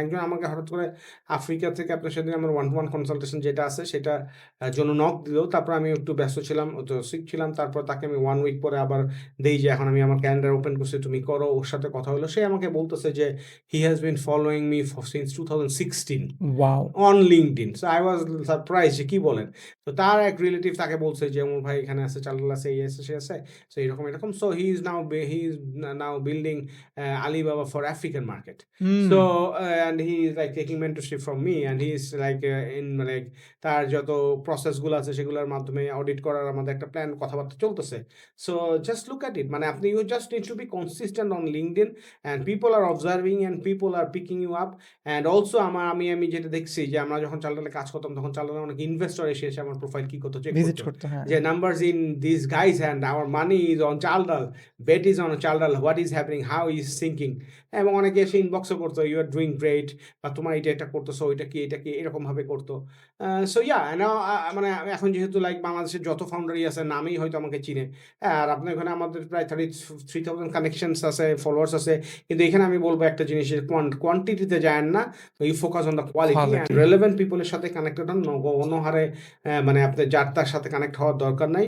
একজন আমাকে হঠাৎ করে আফ্রিকা থেকে আপনার সেদিন আমার ওয়ান টু ওয়ান কনসালটেশন যেটা আছে সেটা জন্য নক দিল। তারপর আমি একটু ব্যস্ত ছিলাম, তো সিক ছিলাম। তারপর তাকে আমি 1 উইক পরে আবার দেই যে এখন আমি আমার ক্যালেন্ডার ওপেন করছি, তুমি করো। ওর সাথে কথা হলো। সে আমাকে বলতেছে যে he has been following me since 2016 wow! On LinkedIn. So I was surprised যে কি বলেন? তো তার এক রিলেটিভ তাকে বলছে যে ওমর ভাই এখানে আছে, চালাল আছে, এই আছে, সে আছে। সো এরকম। So he is now building Alibaba for African market. Hmm, So and he is like taking mentorship from me, and he is like in like তার যত প্রসেস গুলো আছে সেগুলোর মাধ্যমে অডিট করার আমাদের একটা প্ল্যান কথাবার্তা চলতেছে। So just look at it, মানে আপনি you just need to be consistent on LinkedIn, and people are observing and people are picking you up. And also আমি যেটা দেখছি যে আমরা যখন চালডালে কাজ করতাম তখন চালডালে অনেক ইনভেস্টর এসে আমার প্রোফাইল কি করতো, চেক ভিজিট করতো করতো, হ্যাঁ। যে numbers in this guys hand, hour money is on Chaldal, bet is on Chaldal, what is happening, how is sinking. এবং অনেকে এসে ইনবক্সও করতো, ইউ আর ডুইং গ্রেট, বা তোমার এটা করতেছো, এটা কি এরকমভাবে করতো। সো ইয়া মানে এখন যেহেতু লাইক বাংলাদেশের যত ফাউন্ডারই আছে নামেই হয়তো আমাকে চিনে। হ্যাঁ, আর আপনার ওখানে আমাদের প্রায় 33,000 কানেকশনস আছে, ফলোয়ার্স আছে। কিন্তু এখানে আমি বলবো একটা জিনিস, কোয়ান্টিটিতে যায় না, you focus on the quality and quality. Relevant পিপলের সাথে কানেক্টেড হন। অন্য হারে মানে আপনি যার তার সাথে কানেক্ট হওয়ার দরকার নাই।